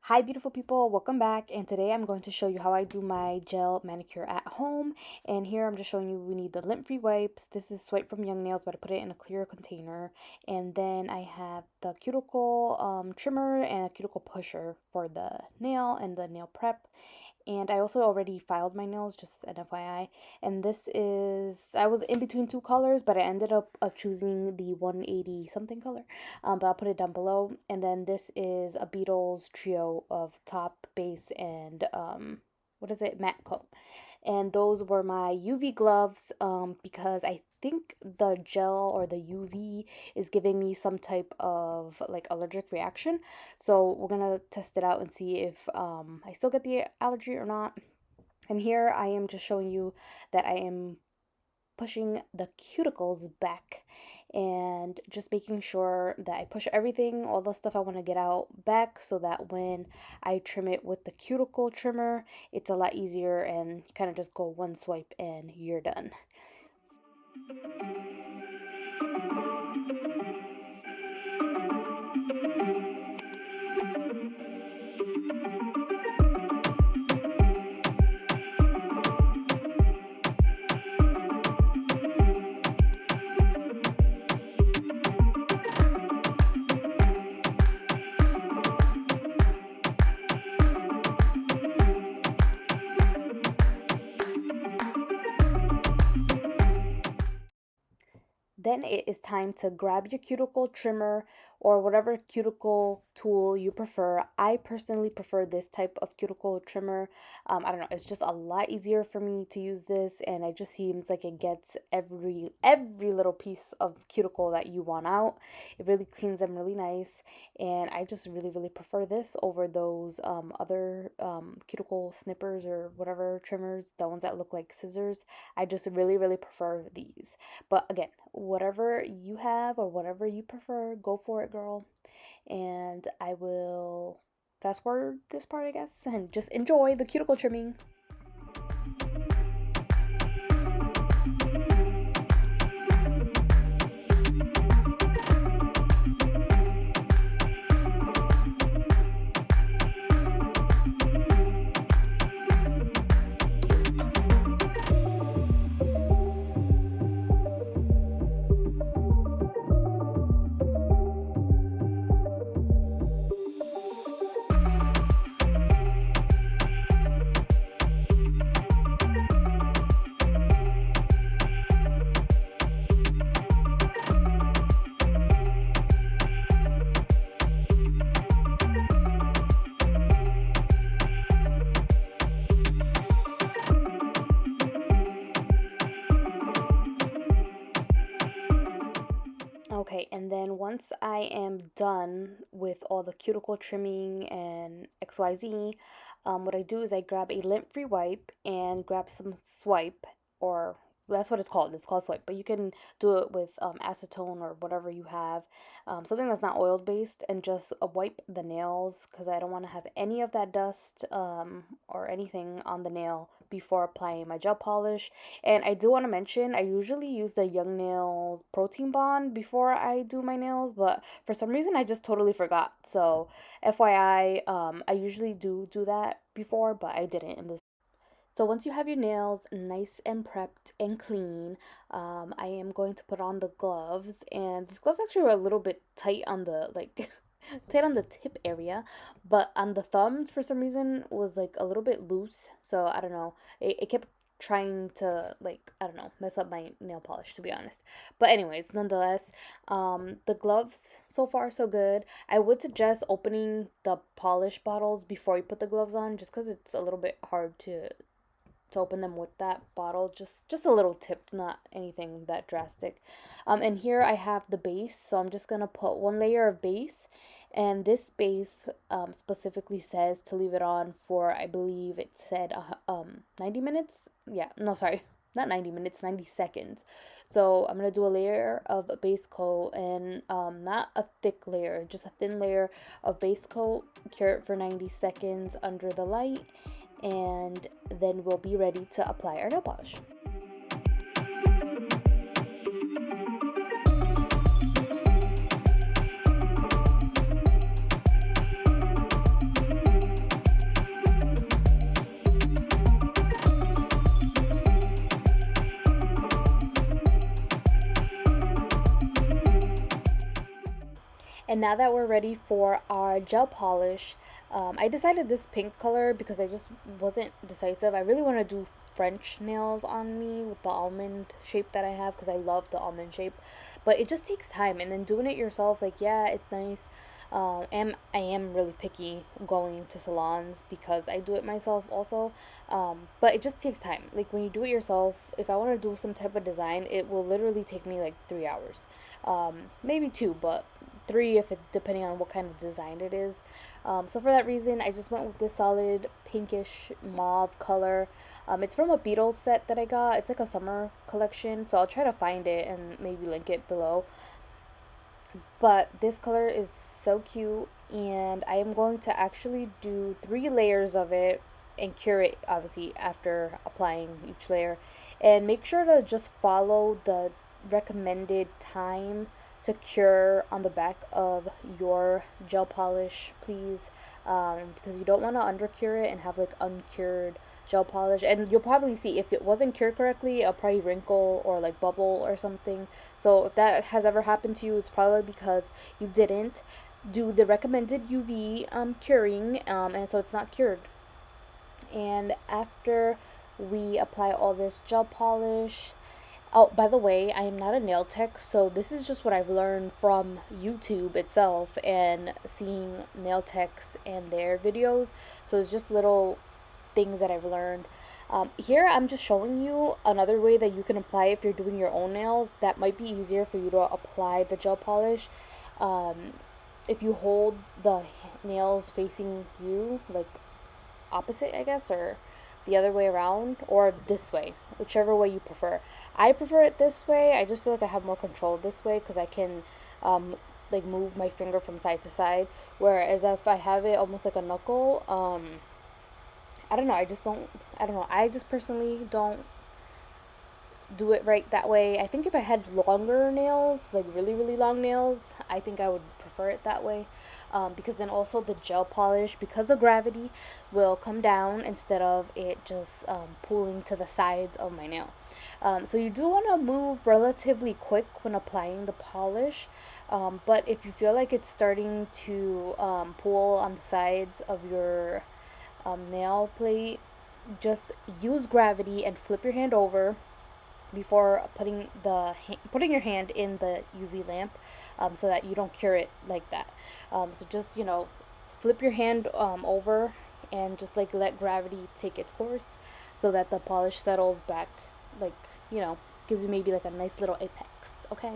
Hi beautiful people, welcome back, and today I'm going to show you how I do my gel manicure at home. And here I'm just showing you we need the lint-free wipes. This is Swipe from Young Nails, but I put it in a clear container. And then I have the cuticle trimmer and a cuticle pusher for the nail and the nail prep. And I also already filed my nails, just an FYI. And this is, I was in between two colors, but I ended up choosing the 180 something color. But I'll put it down below. And then this is a Beatles trio of top, base, and what is it? Matte coat. And those were my UV gloves because I think the gel or the UV is giving me some type of like allergic reaction. So we're gonna test it out and see if I still get the allergy or not. And here I am just showing you that I am pushing the cuticles back and just making sure that I push everything, all the stuff I want to get out back, so that when I trim it with the cuticle trimmer, it's a lot easier and you kind of just go one swipe and you're done. Then it is time to grab your cuticle trimmer or whatever cuticle tool you prefer. I personally prefer this type of cuticle trimmer. I don't know, it's just a lot easier for me to use this, and it just seems like it gets every little piece of cuticle that you want out. It really cleans them really nice, and I just really prefer this over those other cuticle snippers or whatever trimmers, the ones that look like scissors. I just really prefer these. But again, whatever you have or whatever you prefer, go for it, girl. And I will fast forward this part, I guess, and just enjoy the cuticle trimming. Okay, and then once I am done with all the cuticle trimming and XYZ, what I do is I grab a lint-free wipe and grab some swipe, or that's what it's called. It's called swipe, but you can do it with acetone or whatever you have, something that's not oil based, and just wipe the nails because I don't want to have any of that dust or anything on the nail before applying my gel polish. And I do want to mention, I usually use the Young Nails Protein Bond before I do my nails, but for some reason I just totally forgot. So FYI, I usually do that before, but I didn't in this. So once you have your nails nice and prepped and clean, I am going to put on the gloves, and these gloves actually were a little bit tight on the like tight on the tip area, but on the thumbs for some reason was like a little bit loose. So I don't know. It kept trying to like, I don't know, mess up my nail polish, to be honest. But anyways, nonetheless, the gloves so far so good. I would suggest opening the polish bottles before you put the gloves on, just because it's a little bit hard to open them with that bottle. Just a little tip, not anything that drastic. And here I have the base, so I'm just gonna put one layer of base, and this base specifically says to leave it on for, I believe it said 90 minutes. Yeah, no, sorry, not 90 minutes, 90 seconds. So I'm gonna do a layer of base coat, and not a thick layer, just a thin layer of base coat. Cure it for 90 seconds under the light, and then we'll be ready to apply our nail polish. And now that we're ready for our gel polish, I decided this pink color because I just wasn't decisive. I really want to do French nails on me with the almond shape that I have because I love the almond shape. But it just takes time, and then doing it yourself, like, yeah, it's nice. And I am really picky going to salons because I do it myself also. But it just takes time. Like when you do it yourself, if I want to do some type of design, it will literally take me like 3 hours, maybe two, but three if it depending on what kind of design it is. So for that reason, I just went with this solid pinkish mauve color. It's from a Beatles set that I got. It's like a summer collection, so I'll try to find it and maybe link it below. But this color is so cute, and I am going to actually do 3 layers of it and cure it obviously after applying each layer. And make sure to just follow the recommended time to cure on the back of your gel polish, please, because you don't want to undercure it and have like uncured gel polish. And you'll probably see if it wasn't cured correctly, it'll probably wrinkle or like bubble or something. So if that has ever happened to you, it's probably because you didn't do the recommended UV curing, and so it's not cured. And after we apply all this gel polish, oh, by the way, I am not a nail tech, so this is just what I've learned from YouTube itself and seeing nail techs and their videos. So it's just little things that I've learned. Here I'm just showing you another way that you can apply if you're doing your own nails. That might be easier for you to apply the gel polish. If you hold the nails facing you, like opposite, I guess, or the other way around, or this way, whichever way you prefer. I prefer it this way. I just feel like I have more control this way because I can like move my finger from side to side. Whereas if I have it almost like a knuckle, I don't know. I just don't. I don't know. I just personally don't do it right that way. I think if I had longer nails, like really, really long nails, I think I would prefer it that way. Because then also the gel polish, because of gravity, will come down instead of it just pulling to the sides of my nail. So you do want to move relatively quick when applying the polish. But if you feel like it's starting to pull on the sides of your nail plate, just use gravity and flip your hand over before putting your hand in the UV lamp, so that you don't cure it like that. So just flip your hand over and just like let gravity take its course, so that the polish settles back, like gives you maybe like a nice little apex. Okay.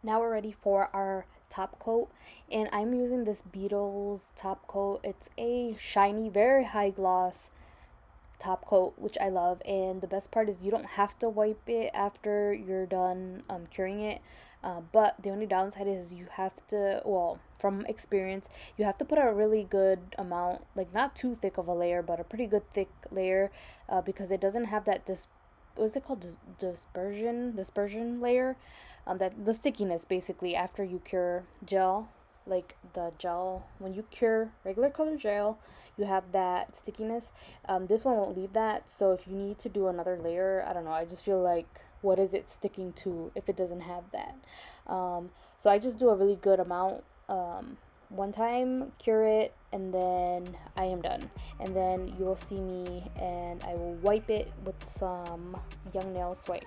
Now we're ready for our top coat, and I'm using this Beetles top coat. It's a shiny, very high gloss top coat, which I love. And the best part is you don't have to wipe it after you're done curing it. But the only downside is you have to, well, from experience, you have to put a really good amount, like not too thick of a layer, but a pretty good thick layer, because it doesn't have that what's it called, dispersion layer, that the stickiness basically after you cure gel, like the gel when you cure regular color gel, you have that stickiness. This one won't leave that, so if you need to do another layer, I don't know, I just feel like what is it sticking to if it doesn't have that. So I just do a really good amount, one time, cure it, and then I am done. And then you will see me and I will wipe it with some Young Nail Swipe.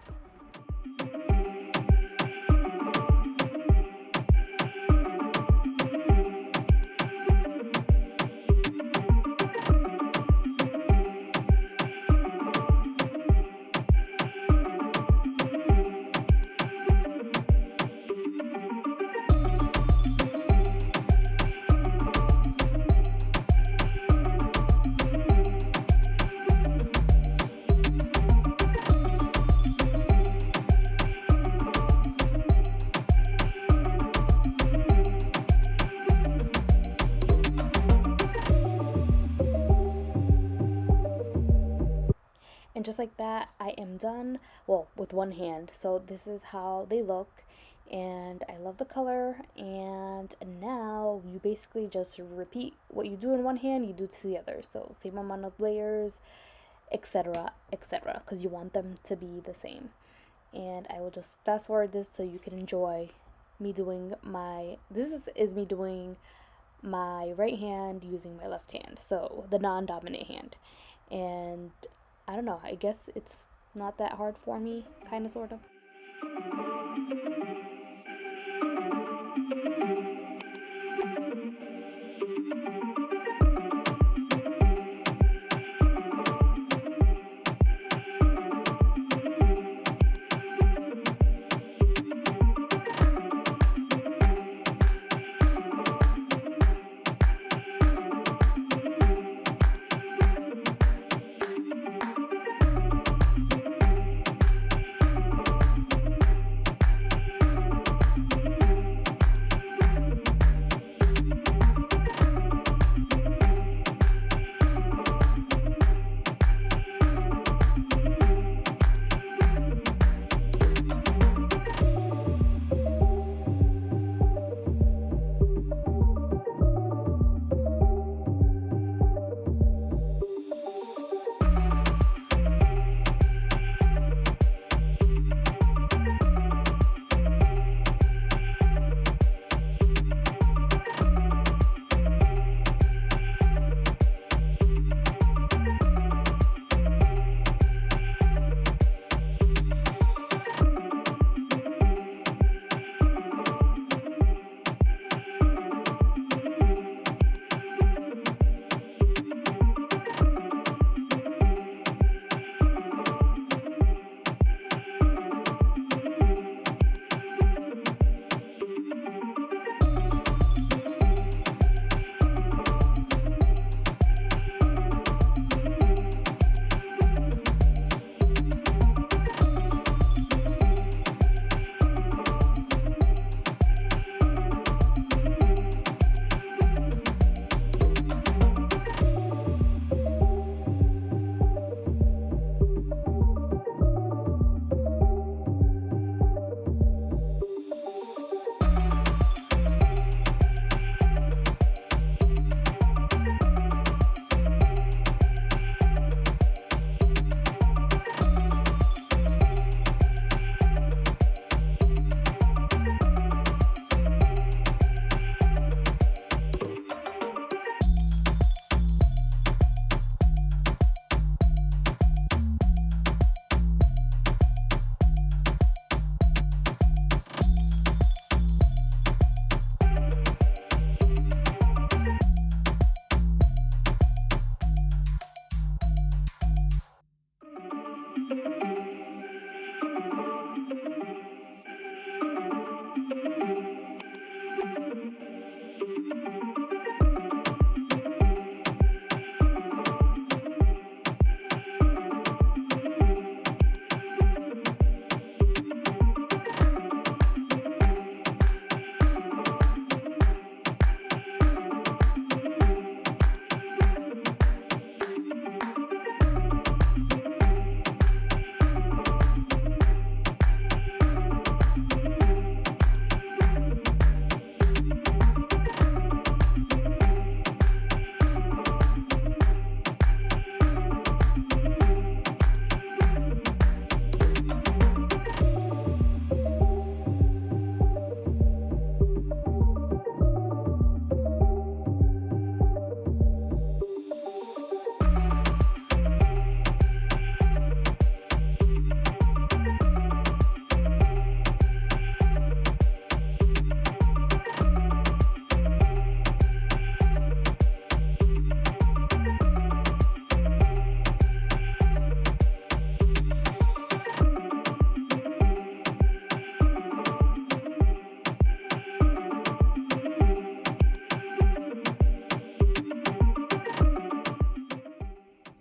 And just like that, I am done. Well, with one hand. So this is how they look. And I love the color. And now you basically just repeat what you do in one hand, you do to the other. So same amount of layers, etc., etc. Because you want them to be the same. And I will just fast forward this so you can enjoy me doing is me doing my right hand using my left hand. So the non-dominant hand. And I don't know, I guess it's not that hard for me, kind of, sort of.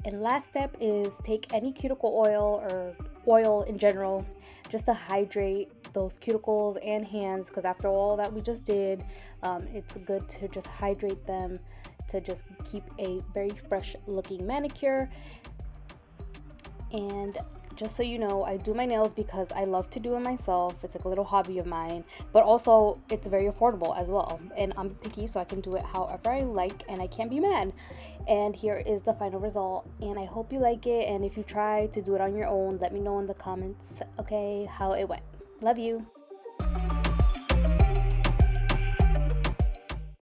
And last step is take any cuticle oil or oil in general just to hydrate those cuticles and hands, because after all that we just did, it's good to just hydrate them to just keep a very fresh looking manicure. And just so you know, I do my nails because I love to do it myself. It's like a little hobby of mine, but also it's very affordable as well. And I'm picky, so I can do it however I like, and I can't be mad. And here is the final result, and I hope you like it. And if you try to do it on your own, let me know in the comments, okay, how it went. Love you.